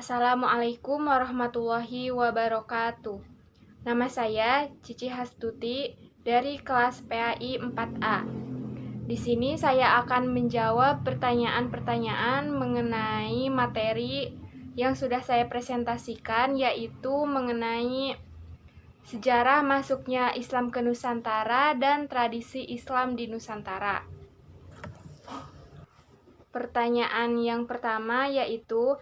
Assalamualaikum warahmatullahi wabarakatuh. Nama saya Cici Hastuti dari kelas PAI 4A. Di sini saya akan menjawab pertanyaan-pertanyaan mengenai materi yang sudah saya presentasikan, yaitu mengenai sejarah masuknya Islam ke Nusantara dan tradisi Islam di Nusantara. Pertanyaan yang pertama yaitu,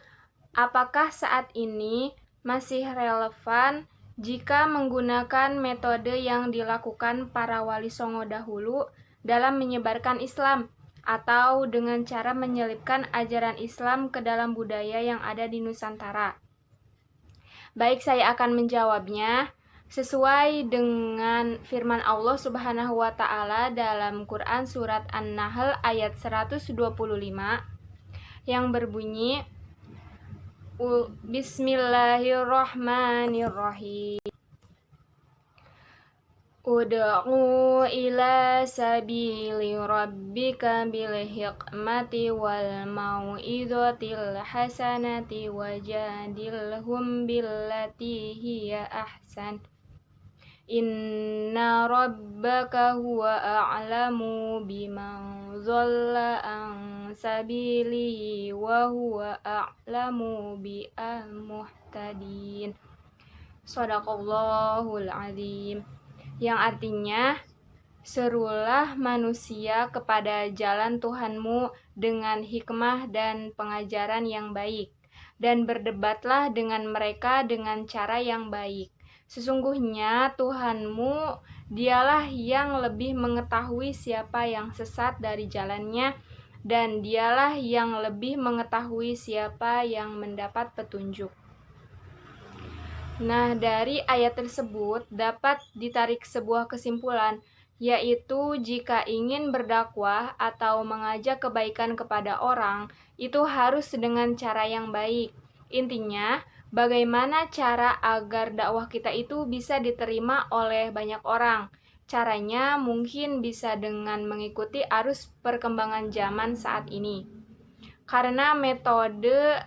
apakah saat ini masih relevan jika menggunakan metode yang dilakukan para wali songo dahulu dalam menyebarkan Islam, atau dengan cara menyelipkan ajaran Islam ke dalam budaya yang ada di Nusantara? Baik, saya akan menjawabnya sesuai dengan firman Allah Subhanahu wa Ta'ala dalam Quran Surat An-Nahl ayat 125 yang berbunyi, Bismillahirrahmanirrahim. Ud'u ila sabili rabbika bil hikmati wal mau'izatil hasanati wajadilhum billati hiya ahsan. Inna rabbaka huwa a'lamu biman dhalla an sabilihi wa huwa a'lamu bi'al muhtadin. Shadaqallahul azim. Yang artinya, serulah manusia kepada jalan Tuhanmu dengan hikmah dan pengajaran yang baik, dan berdebatlah dengan mereka dengan cara yang baik. Sesungguhnya Tuhanmu, dialah yang lebih mengetahui siapa yang sesat dari jalannya, dan dialah yang lebih mengetahui siapa yang mendapat petunjuk. Nah, dari ayat tersebut dapat ditarik sebuah kesimpulan, yaitu jika ingin berdakwah atau mengajak kebaikan kepada orang, itu harus dengan cara yang baik. Intinya, bagaimana cara agar dakwah kita itu bisa diterima oleh banyak orang? Caranya mungkin bisa dengan mengikuti arus perkembangan zaman saat ini. Karena metode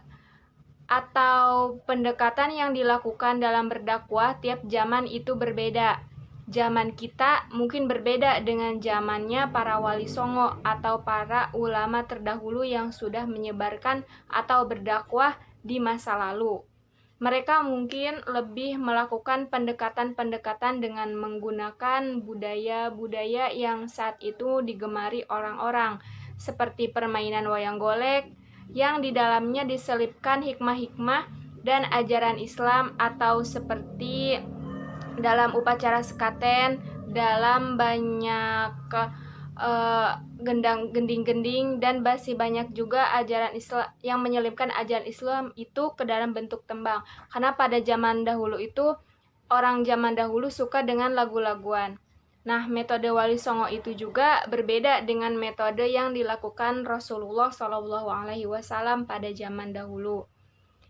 atau pendekatan yang dilakukan dalam berdakwah tiap zaman itu berbeda. Zaman kita mungkin berbeda dengan zamannya para wali songo atau para ulama terdahulu yang sudah menyebarkan atau berdakwah di masa lalu. Mereka mungkin lebih melakukan pendekatan-pendekatan dengan menggunakan budaya-budaya yang saat itu digemari orang-orang, seperti permainan wayang golek, yang di dalamnya diselipkan hikmah-hikmah dan ajaran Islam, atau seperti dalam upacara sekaten, dalam banyak gending-gending dan masih banyak juga ajaran Islam yang menyelipkan ajaran Islam itu ke dalam bentuk tembang. Karena pada zaman dahulu itu orang zaman dahulu suka dengan lagu-laguan. Nah, metode wali songo itu juga berbeda dengan metode yang dilakukan Rasulullah SAW pada zaman dahulu.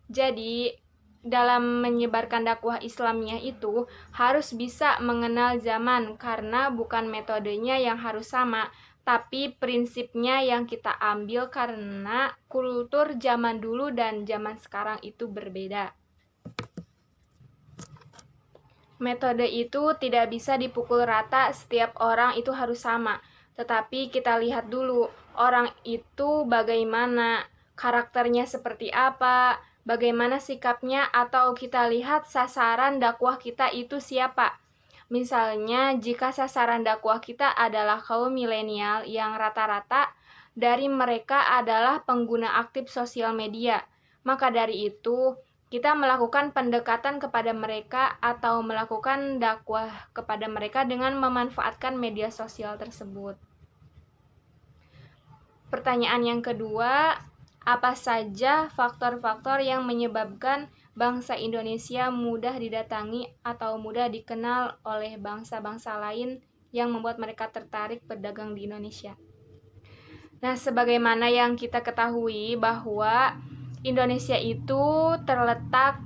Jadi, dalam menyebarkan dakwah Islamnya itu harus bisa mengenal zaman, karena bukan metodenya yang harus sama, tapi prinsipnya yang kita ambil karena kultur zaman dulu dan zaman sekarang itu berbeda. Metode itu tidak bisa dipukul rata, setiap orang itu harus sama. Tetapi kita lihat dulu, orang itu bagaimana, karakternya seperti apa, bagaimana sikapnya, atau kita lihat sasaran dakwah kita itu siapa. Misalnya, jika sasaran dakwah kita adalah kaum milenial yang rata-rata dari mereka adalah pengguna aktif sosial media, maka dari itu kita melakukan pendekatan kepada mereka atau melakukan dakwah kepada mereka dengan memanfaatkan media sosial tersebut. Pertanyaan yang kedua, apa saja faktor-faktor yang menyebabkan bangsa Indonesia mudah didatangi atau mudah dikenal oleh bangsa-bangsa lain yang membuat mereka tertarik berdagang di Indonesia? Nah, sebagaimana yang kita ketahui bahwa Indonesia itu terletak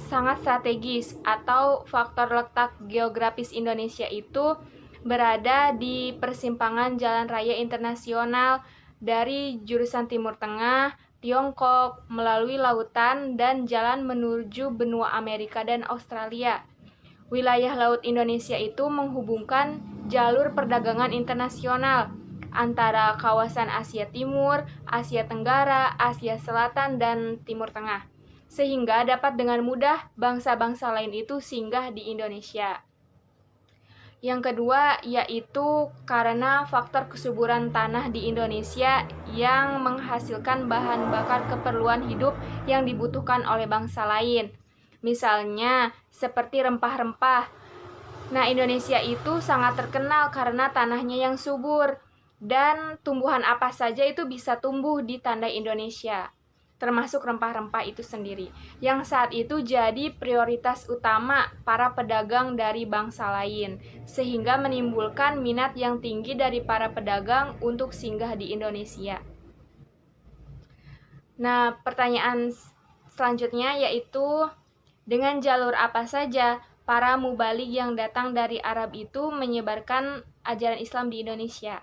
sangat strategis, atau faktor letak geografis Indonesia itu berada di persimpangan jalan raya internasional dari jurusan Timur Tengah, Tiongkok, melalui lautan dan jalan menuju benua Amerika dan Australia. Wilayah laut Indonesia itu menghubungkan jalur perdagangan internasional antara kawasan Asia Timur, Asia Tenggara, Asia Selatan, dan Timur Tengah, sehingga dapat dengan mudah bangsa-bangsa lain itu singgah di Indonesia. Yang kedua yaitu karena faktor kesuburan tanah di Indonesia yang menghasilkan bahan bakar keperluan hidup yang dibutuhkan oleh bangsa lain. Misalnya seperti rempah-rempah. Nah, Indonesia itu sangat terkenal karena tanahnya yang subur dan tumbuhan apa saja itu bisa tumbuh di tandai Indonesia, termasuk rempah-rempah itu sendiri, yang saat itu jadi prioritas utama para pedagang dari bangsa lain, sehingga menimbulkan minat yang tinggi dari para pedagang untuk singgah di Indonesia. Nah, pertanyaan selanjutnya yaitu, dengan jalur apa saja para mubalik yang datang dari Arab itu menyebarkan ajaran Islam di Indonesia?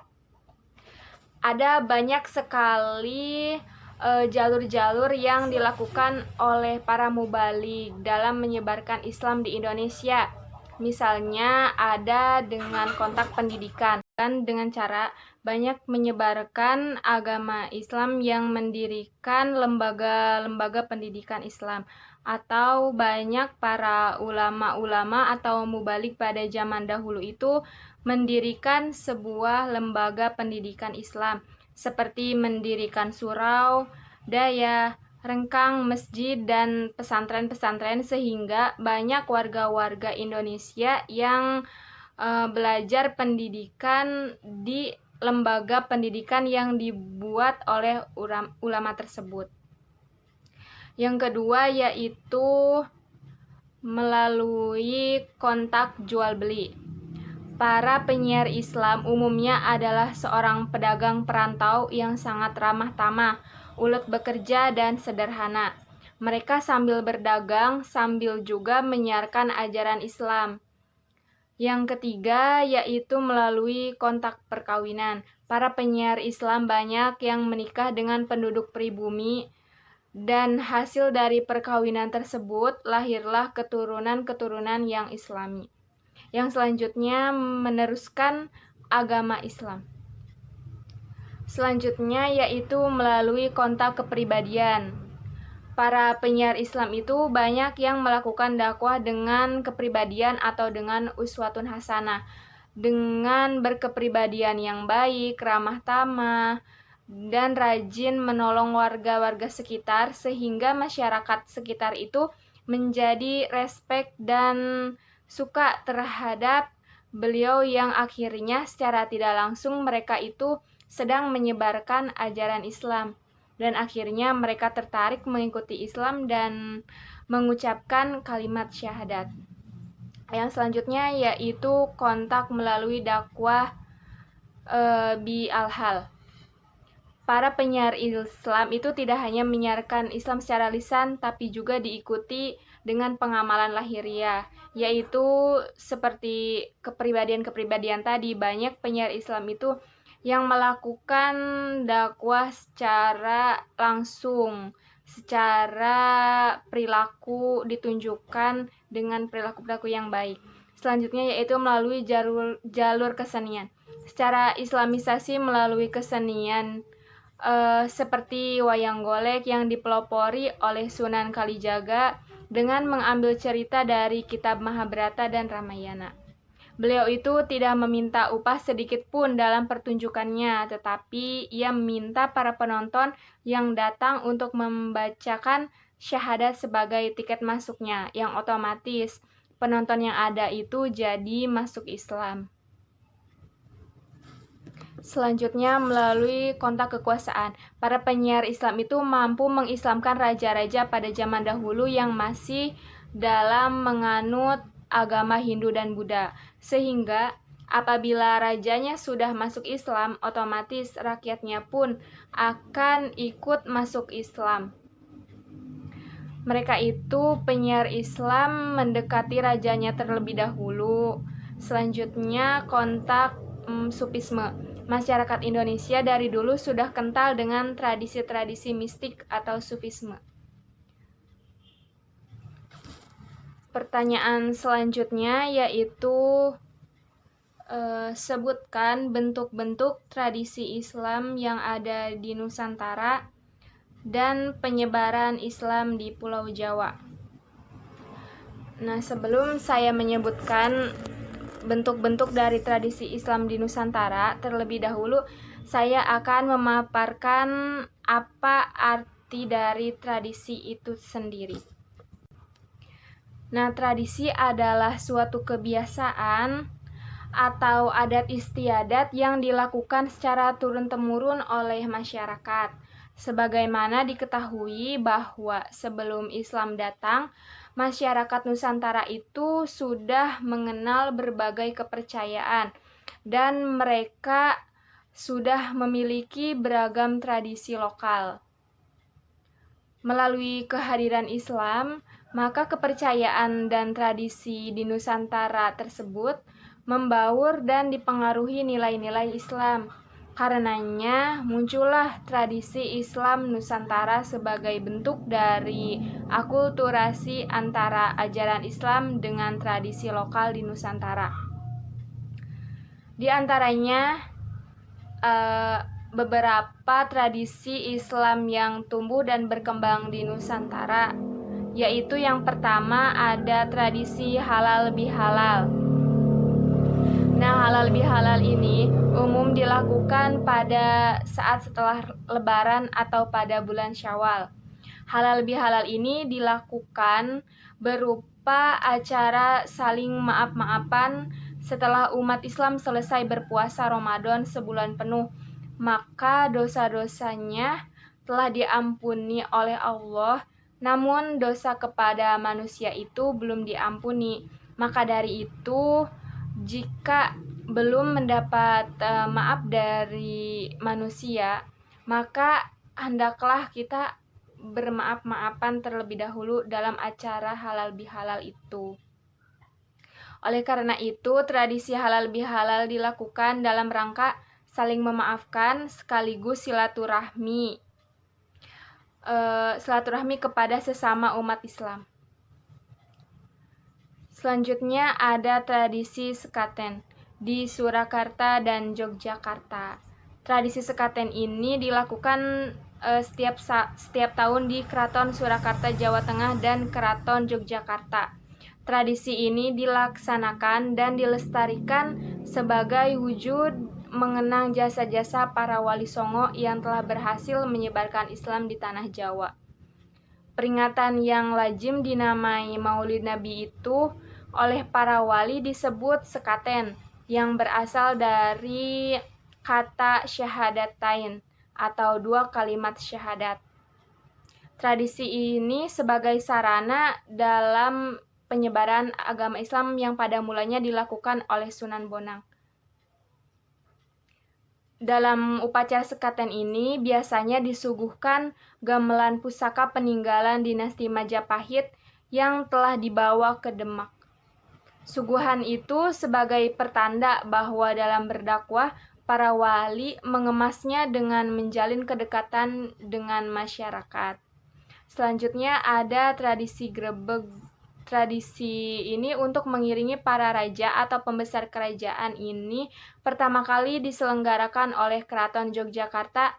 Ada banyak sekali jalur-jalur yang dilakukan oleh para mubalik dalam menyebarkan Islam di Indonesia. Misalnya ada dengan kontak pendidikan dan dengan cara banyak menyebarkan agama Islam yang mendirikan lembaga-lembaga pendidikan Islam, atau banyak para ulama-ulama atau mubalik pada zaman dahulu itu mendirikan sebuah lembaga pendidikan Islam, seperti mendirikan surau, daya, rengkang, masjid, dan pesantren-pesantren, sehingga banyak warga-warga Indonesia yang belajar pendidikan di lembaga pendidikan yang dibuat oleh ulama tersebut. Yang kedua yaitu melalui kontak jual beli. Para penyiar Islam umumnya adalah seorang pedagang perantau yang sangat ramah tamah, ulet bekerja, dan sederhana. Mereka sambil berdagang, sambil juga menyiarkan ajaran Islam. Yang ketiga yaitu melalui kontak perkawinan. Para penyiar Islam banyak yang menikah dengan penduduk pribumi, dan hasil dari perkawinan tersebut lahirlah keturunan-keturunan yang Islami, yang selanjutnya meneruskan agama Islam. Selanjutnya yaitu melalui kontak kepribadian. Para penyiar Islam itu banyak yang melakukan dakwah dengan kepribadian atau dengan uswatun hasanah, dengan berkepribadian yang baik, ramah tamah, dan rajin menolong warga-warga sekitar, sehingga masyarakat sekitar itu menjadi respek dan suka terhadap beliau, yang akhirnya secara tidak langsung mereka itu sedang menyebarkan ajaran Islam, dan akhirnya mereka tertarik mengikuti Islam dan mengucapkan kalimat syahadat. Yang selanjutnya yaitu kontak melalui dakwah bi al-hal. Para penyiar Islam itu tidak hanya menyiarkan Islam secara lisan, tapi juga diikuti dengan pengamalan lahiriah, yaitu seperti kepribadian-kepribadian tadi. Banyak penyiar Islam itu yang melakukan dakwah secara langsung, secara perilaku ditunjukkan dengan perilaku-perilaku yang baik. Selanjutnya yaitu melalui jalur kesenian. Secara islamisasi melalui kesenian seperti wayang golek yang dipelopori oleh Sunan Kalijaga dengan mengambil cerita dari kitab Mahabharata dan Ramayana. Beliau itu tidak meminta upah sedikit pun dalam pertunjukannya, tetapi ia meminta para penonton yang datang untuk membacakan syahadat sebagai tiket masuknya, yang otomatis penonton yang ada itu jadi masuk Islam. Selanjutnya melalui kontak kekuasaan. Para penyiar Islam itu mampu mengislamkan raja-raja pada zaman dahulu yang masih dalam menganut agama Hindu dan Buddha, sehingga apabila rajanya sudah masuk Islam, otomatis rakyatnya pun akan ikut masuk Islam. Mereka itu penyiar Islam mendekati rajanya terlebih dahulu. Selanjutnya kontak supisme. masyarakat Indonesia dari dulu sudah kental dengan tradisi-tradisi mistik atau sufisme. Pertanyaan selanjutnya yaitu sebutkan bentuk-bentuk tradisi Islam yang ada di Nusantara dan penyebaran Islam di Pulau Jawa. Nah, sebelum saya menyebutkan bentuk-bentuk dari tradisi Islam di Nusantara, terlebih dahulu saya akan memaparkan apa arti dari tradisi itu sendiri. Nah, tradisi adalah suatu kebiasaan atau adat istiadat yang dilakukan secara turun-temurun oleh masyarakat. Sebagaimana diketahui bahwa sebelum Islam datang, masyarakat Nusantara itu sudah mengenal berbagai kepercayaan dan mereka sudah memiliki beragam tradisi lokal. Melalui kehadiran Islam, maka kepercayaan dan tradisi di Nusantara tersebut membaur dan dipengaruhi nilai-nilai Islam. Karenanya muncullah tradisi Islam Nusantara sebagai bentuk dari akulturasi antara ajaran Islam dengan tradisi lokal di Nusantara. Di antaranya beberapa tradisi Islam yang tumbuh dan berkembang di Nusantara, yaitu yang pertama ada tradisi halal bihalal. Nah, halal bihalal ini umum dilakukan pada saat setelah Lebaran atau pada bulan Syawal. Halal bihalal ini dilakukan berupa acara saling maaf-maafan setelah umat Islam selesai berpuasa Ramadan sebulan penuh. Maka dosa-dosanya telah diampuni oleh Allah, namun dosa kepada manusia itu belum diampuni. Maka dari itu, jika belum mendapat maaf dari manusia, maka hendaklah kita bermaaf-maafan terlebih dahulu dalam acara halal bihalal itu. Oleh karena itu, tradisi halal bihalal dilakukan dalam rangka saling memaafkan sekaligus silaturahmi kepada sesama umat Islam. Selanjutnya ada tradisi sekaten di Surakarta dan Yogyakarta. Tradisi sekaten ini dilakukan setiap tahun di Keraton Surakarta Jawa Tengah dan Keraton Yogyakarta. Tradisi ini dilaksanakan dan dilestarikan sebagai wujud mengenang jasa-jasa para wali songo yang telah berhasil menyebarkan Islam di tanah Jawa. Peringatan yang lazim dinamai Maulid Nabi itu oleh para wali disebut sekaten, yang berasal dari kata syahadatain atau dua kalimat syahadat. Tradisi ini sebagai sarana dalam penyebaran agama Islam yang pada mulanya dilakukan oleh Sunan Bonang. Dalam upacara sekaten ini biasanya disuguhkan gamelan pusaka peninggalan dinasti Majapahit yang telah dibawa ke Demak. Suguhan itu sebagai pertanda bahwa dalam berdakwah, para wali mengemasnya dengan menjalin kedekatan dengan masyarakat. Selanjutnya ada tradisi grebeg. Tradisi ini untuk mengiringi para raja atau pembesar kerajaan ini pertama kali diselenggarakan oleh Keraton Yogyakarta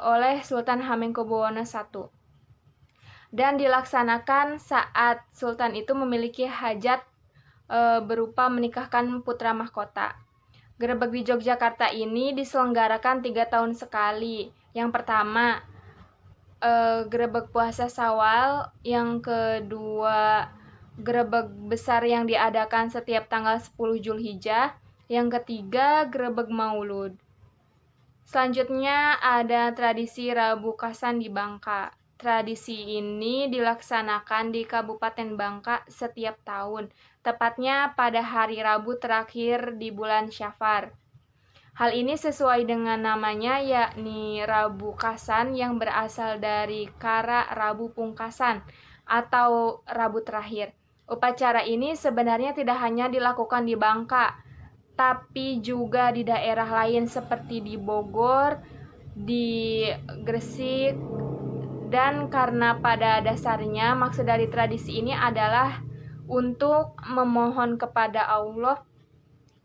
oleh Sultan Hamengkubuwono I dan dilaksanakan saat Sultan itu memiliki hajat berupa menikahkan putra mahkota. Grebeg di Yogyakarta ini diselenggarakan 3 tahun sekali. Yang pertama grebeg puasa Syawal, yang kedua grebeg besar yang diadakan setiap tanggal 10 Zulhijjah, yang ketiga grebeg Maulud. Selanjutnya ada tradisi Rabu Kasan di Bangka. Tradisi ini dilaksanakan di Kabupaten Bangka setiap tahun, tepatnya pada hari Rabu terakhir di bulan Syafar. Hal ini sesuai dengan namanya, yakni Rabu Kasan, yang berasal dari kara Rabu Pungkasan atau Rabu terakhir. Upacara ini sebenarnya tidak hanya dilakukan di Bangka, tapi juga di daerah lain seperti di Bogor, di Gresik. Dan karena pada dasarnya maksud dari tradisi ini adalah untuk memohon kepada Allah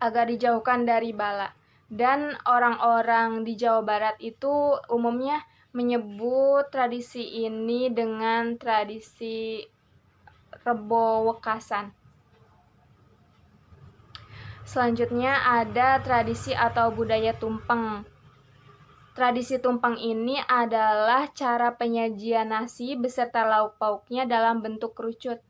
agar dijauhkan dari bala. Dan orang-orang di Jawa Barat itu umumnya menyebut tradisi ini dengan tradisi Rebo Wekasan. Selanjutnya ada tradisi atau budaya tumpeng. Tradisi tumpeng ini adalah cara penyajian nasi beserta lauk pauknya dalam bentuk kerucut.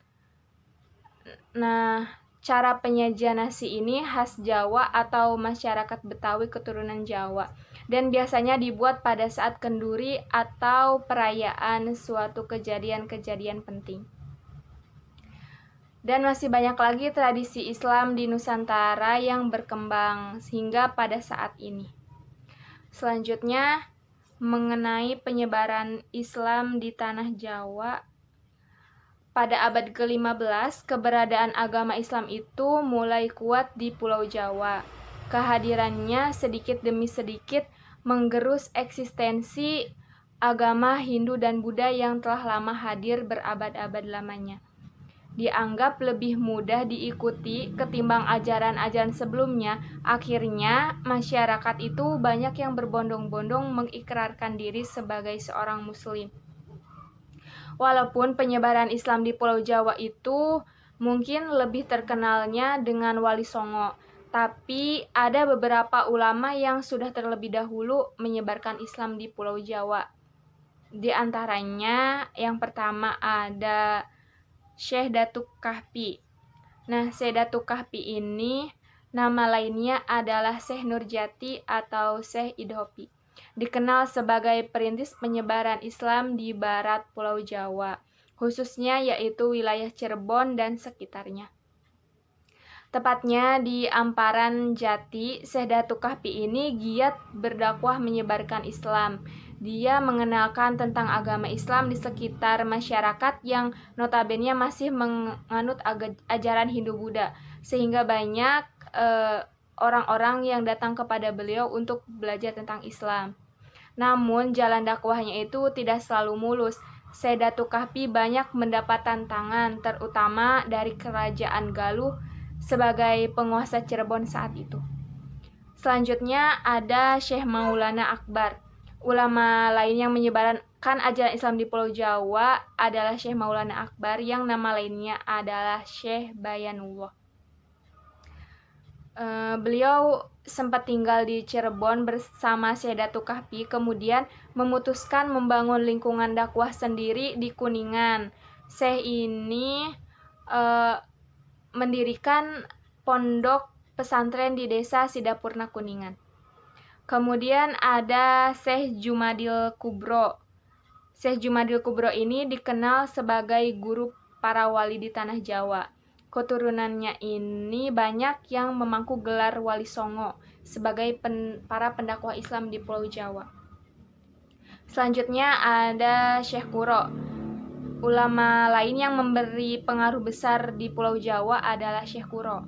Nah, cara penyajian nasi ini khas Jawa atau masyarakat Betawi keturunan Jawa dan biasanya dibuat pada saat kenduri atau perayaan suatu kejadian-kejadian penting. Dan masih banyak lagi tradisi Islam di Nusantara yang berkembang hingga pada saat ini. Selanjutnya, mengenai penyebaran Islam di tanah Jawa. Pada abad ke-15, keberadaan agama Islam itu mulai kuat di Pulau Jawa. Kehadirannya sedikit demi sedikit menggerus eksistensi agama Hindu dan Buddha yang telah lama hadir berabad-abad lamanya. Dianggap lebih mudah diikuti ketimbang ajaran-ajaran sebelumnya. Akhirnya, masyarakat itu banyak yang berbondong-bondong mengikrarkan diri sebagai seorang muslim. Walaupun penyebaran Islam di Pulau Jawa itu mungkin lebih terkenalnya dengan Wali Songo, tapi ada beberapa ulama yang sudah terlebih dahulu menyebarkan Islam di Pulau Jawa. Di antaranya yang pertama ada Syekh Datuk Kahfi. Nah, Syekh Datuk Kahfi ini nama lainnya adalah Syekh Nurjati atau Syekh Idhopi. Dikenal sebagai perintis penyebaran Islam di barat Pulau Jawa, khususnya yaitu wilayah Cirebon dan sekitarnya. Tepatnya di Amparan Jati, Syekh Datuk Kahfi ini giat berdakwah menyebarkan Islam. Dia mengenalkan tentang agama Islam di sekitar masyarakat yang notabene masih menganut ajaran Hindu-Buddha, sehingga banyak orang-orang yang datang kepada beliau untuk belajar tentang Islam. Namun jalan dakwahnya itu tidak selalu mulus. Syekh Datuk Kahfi banyak mendapat tantangan, terutama dari kerajaan Galuh sebagai penguasa Cirebon saat itu. Selanjutnya ada Syekh Maulana Akbar. Ulama lain yang menyebarkan ajaran Islam di Pulau Jawa adalah Syekh Maulana Akbar yang nama lainnya adalah Syekh Bayanullah. Beliau sempat tinggal di Cirebon bersama Syekh Datuk Kahfi, kemudian memutuskan membangun lingkungan dakwah sendiri di Kuningan. Syekh ini mendirikan pondok pesantren di desa Sidapurna Kuningan. Kemudian ada Syekh Jumadil Kubro. Syekh Jumadil Kubro ini dikenal sebagai guru para wali di tanah Jawa. Keturunannya ini banyak yang memangku gelar Wali Songo sebagai para pendakwah Islam di Pulau Jawa. Selanjutnya ada Syekh Kuro. Ulama lain yang memberi pengaruh besar di Pulau Jawa adalah Syekh Kuro.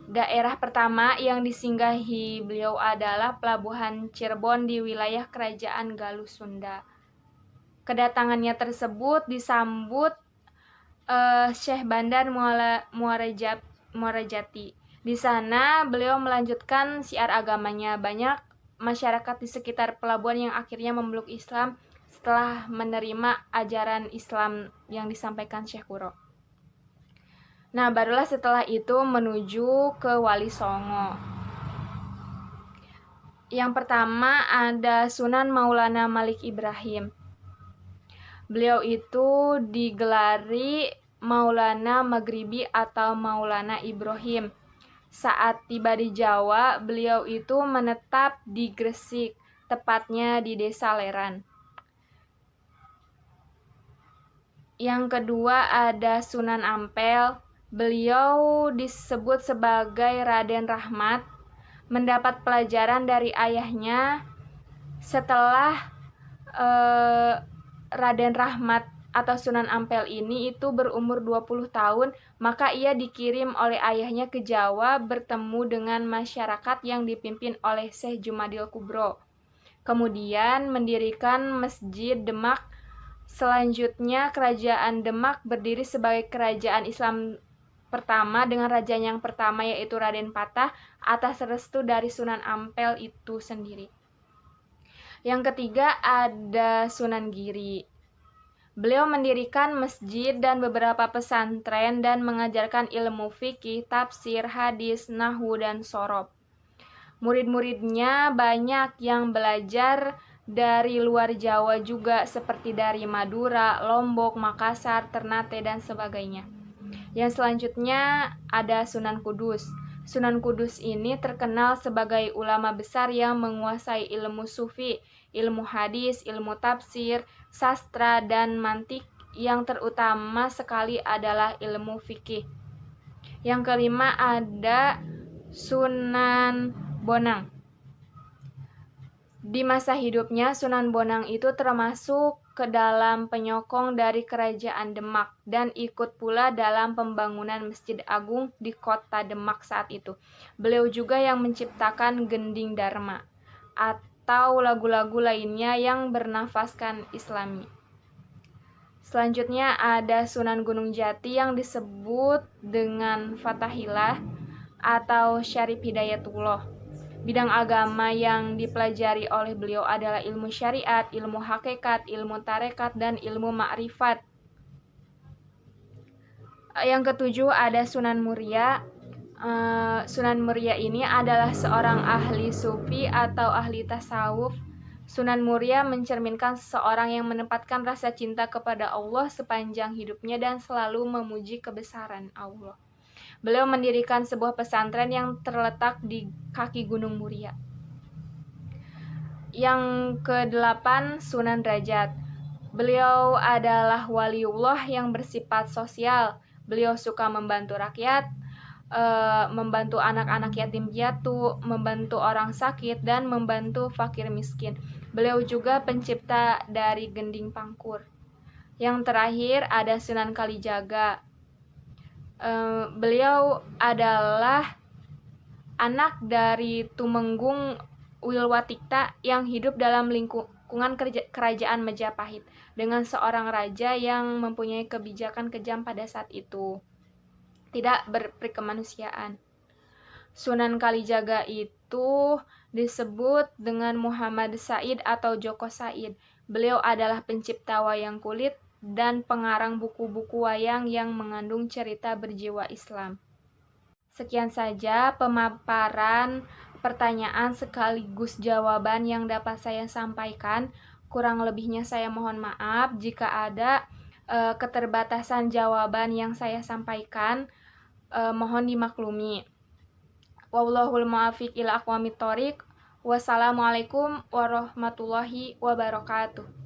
Daerah pertama yang disinggahi beliau adalah Pelabuhan Cirebon di wilayah Kerajaan Galuh Sunda. Kedatangannya tersebut disambut Syekh Bandar Muara Jati. Di sana beliau melanjutkan syiar agamanya. Banyak masyarakat di sekitar pelabuhan yang akhirnya memeluk Islam setelah menerima ajaran Islam yang disampaikan Syekh Kuro. Nah, barulah setelah itu menuju ke Wali Songo. Yang pertama ada Sunan Maulana Malik Ibrahim. Beliau itu digelari Maulana Maghribi atau Maulana Ibrahim. Saat tiba di Jawa, beliau itu menetap di Gresik, tepatnya di Desa Leran. Yang kedua ada Sunan Ampel. Beliau disebut sebagai Raden Rahmat, mendapat pelajaran dari ayahnya. Setelah Raden Rahmat atau Sunan Ampel ini itu berumur 20 tahun, maka ia dikirim oleh ayahnya ke Jawa bertemu dengan masyarakat yang dipimpin oleh Syekh Jumadil Kubro. Kemudian mendirikan Masjid Demak. Selanjutnya Kerajaan Demak berdiri sebagai kerajaan Islam pertama dengan raja yang pertama yaitu Raden Patah atas restu dari Sunan Ampel itu sendiri. Yang ketiga ada Sunan Giri. Beliau mendirikan masjid dan beberapa pesantren dan mengajarkan ilmu fikih, tafsir, hadis, nahwu, dan sorob. Murid-muridnya banyak yang belajar dari luar Jawa juga seperti dari Madura, Lombok, Makassar, Ternate, dan sebagainya. Yang selanjutnya ada Sunan Kudus. Sunan Kudus ini terkenal sebagai ulama besar yang menguasai ilmu sufi, ilmu hadis, ilmu tafsir, sastra, dan mantik, yang terutama sekali adalah ilmu fikih. Yang kelima ada Sunan Bonang. Di masa hidupnya, Sunan Bonang itu termasuk ke dalam penyokong dari Kerajaan Demak dan ikut pula dalam pembangunan Masjid Agung di kota Demak saat itu. Beliau juga yang menciptakan Gending Dharma atau lagu-lagu lainnya yang bernafaskan Islami. Selanjutnya ada Sunan Gunung Jati yang disebut dengan Fatahillah atau Syarif Hidayatullah. Bidang agama yang dipelajari oleh beliau adalah ilmu syariat, ilmu hakikat, ilmu tarekat, dan ilmu ma'rifat. Yang ketujuh ada Sunan Muria. Sunan Muria ini adalah seorang ahli sufi atau ahli tasawuf. Sunan Muria mencerminkan seseorang yang menempatkan rasa cinta kepada Allah sepanjang hidupnya dan selalu memuji kebesaran Allah. Beliau mendirikan sebuah pesantren yang terletak di kaki Gunung Muria. Yang ke-8 Sunan Derajat. Beliau adalah waliullah yang bersifat sosial. Beliau suka membantu rakyat, membantu anak-anak yatim piatu, membantu orang sakit, dan membantu fakir miskin. Beliau juga pencipta dari gending pangkur. Yang terakhir ada Sunan Kalijaga. Beliau adalah anak dari Tumenggung Wilwatikta yang hidup dalam lingkungan kerajaan Majapahit dengan seorang raja yang mempunyai kebijakan kejam pada saat itu, tidak berperkemanusiaan. Sunan Kalijaga itu disebut dengan Muhammad Said atau Joko Said. Beliau adalah pencipta wayang kulit dan pengarang buku-buku wayang yang mengandung cerita berjiwa Islam. Sekian saja pemaparan pertanyaan sekaligus jawaban yang dapat saya sampaikan. Kurang lebihnya saya mohon maaf jika ada keterbatasan jawaban yang saya sampaikan. Mohon dimaklumi. Wallahul muwaffiq ila aqwamit thoriq. Wassalamualaikum warahmatullahi wabarakatuh.